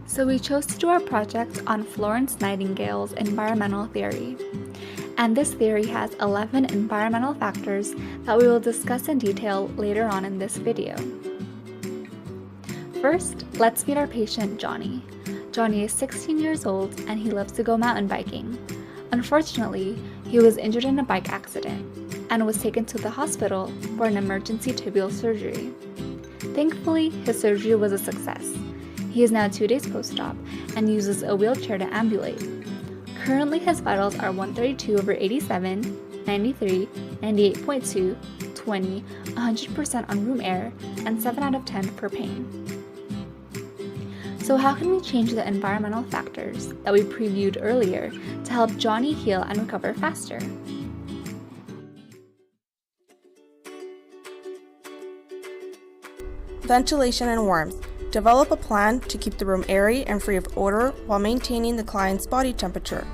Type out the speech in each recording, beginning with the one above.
So we chose to do our project on Florence Nightingale's environmental theory. And this theory has 11 environmental factors that we will discuss in detail later on in this video. First, let's meet our patient, Johnny. Johnny is 16 years old and he loves to go mountain biking. Unfortunately, he was injured in a bike accident and was taken to the hospital for an emergency tibial surgery. Thankfully, his surgery was a success. He is now 2 days post-op and uses a wheelchair to ambulate. Currently, his vitals are 132/87, 93, 98.2, 20, 100% on room air, and 7 out of 10 for pain. So how can we change the environmental factors that we previewed earlier to help Johnny heal and recover faster? Ventilation and warmth. Develop a plan to keep the room airy and free of odor while maintaining the client's body temperature.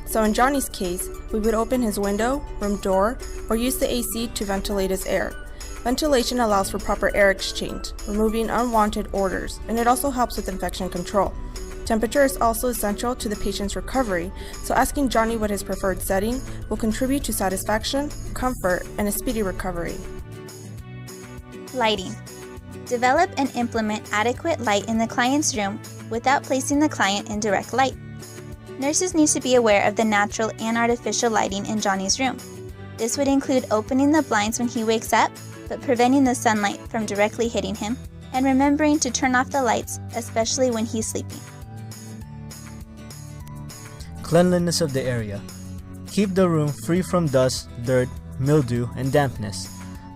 So in Johnny's case, we would open his window, room door, or use the AC to ventilate his air. Ventilation allows for proper air exchange, removing unwanted odors, and it also helps with infection control. Temperature is also essential to the patient's recovery, so asking Johnny what his preferred setting will contribute to satisfaction, comfort, and a speedy recovery. Lighting. Develop and implement adequate light in the client's room without placing the client in direct light. Nurses need to be aware of the natural and artificial lighting in Johnny's room. This would include opening the blinds when he wakes up, but preventing the sunlight from directly hitting him, and remembering to turn off the lights, especially when he's sleeping. Cleanliness of the area. Keep the room free from dust, dirt, mildew, and dampness.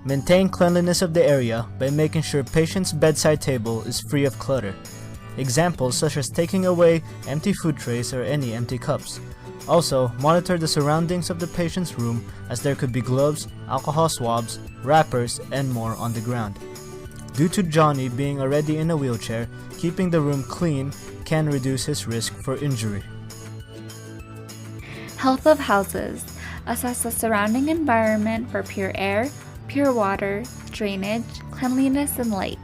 Maintain cleanliness of the area by making sure patient's bedside table is free of clutter. Examples such as taking away empty food trays or any empty cups. Also, monitor the surroundings of the patient's room as there could be gloves, alcohol swabs, wrappers, and more on the ground. Due to Johnny being already in a wheelchair, keeping the room clean can reduce his risk for injury. Health of houses. Assess the surrounding environment for pure air, pure water, drainage, cleanliness, and light.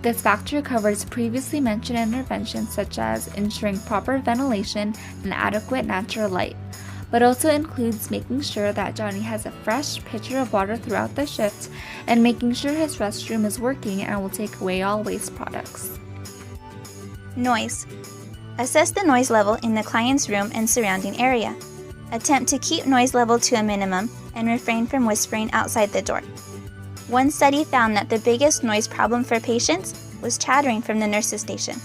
This factor covers previously mentioned interventions such as ensuring proper ventilation and adequate natural light, but also includes making sure that Johnny has a fresh pitcher of water throughout the shift and making sure his restroom is working and will take away all waste products. Noise. Assess the noise level in the client's room and surrounding area. Attempt to keep noise level to a minimum and refrain from whispering outside the door. One study found that the biggest noise problem for patients was chattering from the nurse's station.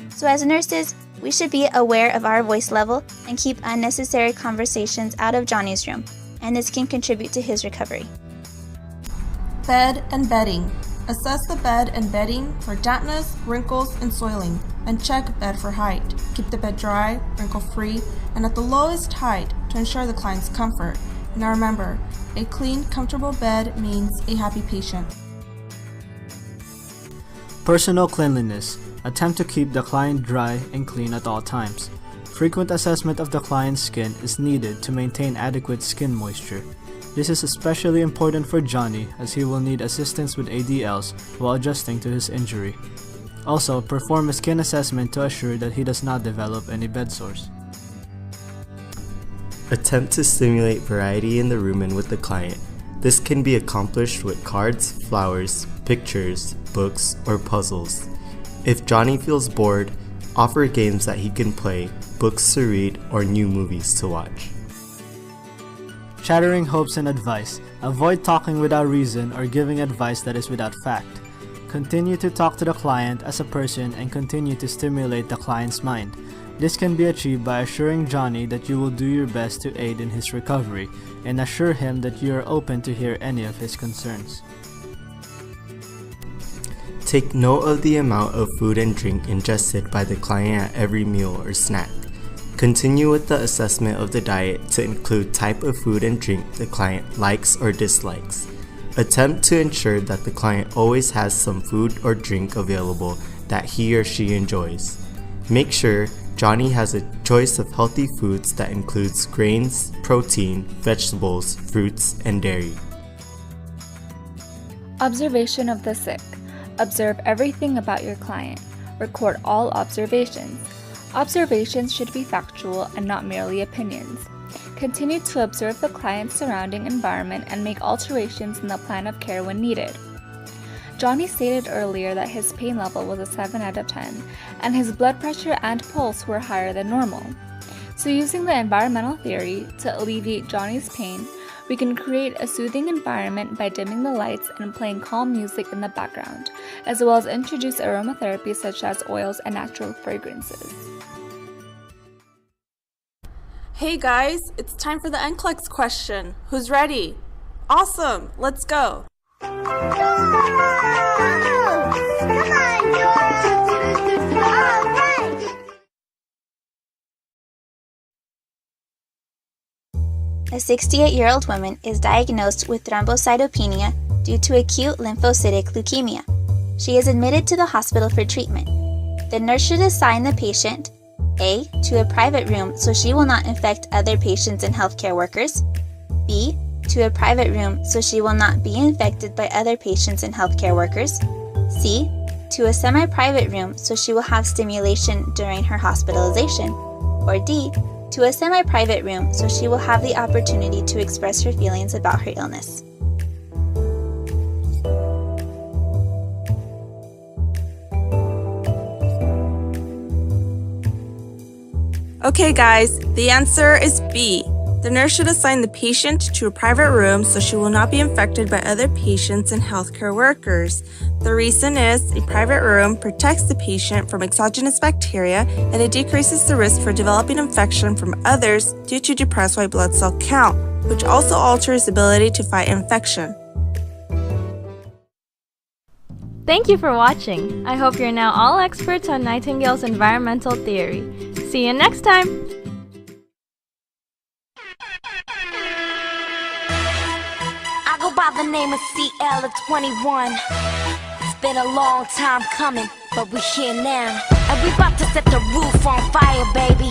So as nurses, we should be aware of our voice level and keep unnecessary conversations out of Johnny's room, and this can contribute to his recovery. Bed and bedding. Assess the bed and bedding for dampness, wrinkles, and soiling, and check bed for height. Keep the bed dry, wrinkle-free, and at the lowest height to ensure the client's comfort. Now remember, a clean, comfortable bed means a happy patient. Personal cleanliness. Attempt to keep the client dry and clean at all times. Frequent assessment of the client's skin is needed to maintain adequate skin moisture. This is especially important for Johnny as he will need assistance with ADLs while adjusting to his injury. Also, perform a skin assessment to assure that he does not develop any bed sores. Attempt to stimulate variety in the room and with the client. This can be accomplished with cards, flowers, pictures, books, or puzzles. If Johnny feels bored, offer games that he can play, books to read, or new movies to watch. Shattering hopes and advice. Avoid talking without reason or giving advice that is without fact. Continue to talk to the client as a person and continue to stimulate the client's mind. This can be achieved by assuring Johnny that you will do your best to aid in his recovery and assure him that you are open to hear any of his concerns. Take note of the amount of food and drink ingested by the client at every meal or snack. Continue with the assessment of the diet to include type of food and drink the client likes or dislikes. Attempt to ensure that the client always has some food or drink available that he or she enjoys. Make sure Johnny has a choice of healthy foods that includes grains, protein, vegetables, fruits, and dairy. Observation of the sick. Observe everything about your client. Record all observations. Observations should be factual and not merely opinions. Continue to observe the client's surrounding environment and make alterations in the plan of care when needed. Johnny stated earlier that his pain level was a 7 out of 10, and his blood pressure and pulse were higher than normal. So using the environmental theory to alleviate Johnny's pain, we can create a soothing environment by dimming the lights and playing calm music in the background, as well as introduce aromatherapy such as oils and natural fragrances. Hey guys, it's time for the NCLEX question. Who's ready? Awesome, let's go. A 68-year-old woman is diagnosed with thrombocytopenia due to acute lymphocytic leukemia. She is admitted to the hospital for treatment. The nurse should assign the patient A. to a private room so she will not infect other patients and healthcare workers, B. to a private room so she will not be infected by other patients and healthcare workers, C. to a semi-private room so she will have stimulation during her hospitalization, or D. to a semi-private room so she will have the opportunity to express her feelings about her illness. Okay guys, the answer is B. The nurse should assign the patient to a private room so she will not be infected by other patients and healthcare workers. The reason is a private room protects the patient from exogenous bacteria and it decreases the risk for developing infection from others due to depressed white blood cell count, which also alters ability to fight infection. Thank you for watching. I hope you're now all experts on Nightingale's environmental theory. See you next time! I go by the name of CL at 21. It's been a long time coming, but we're here now. And we about to set the roof on fire, baby.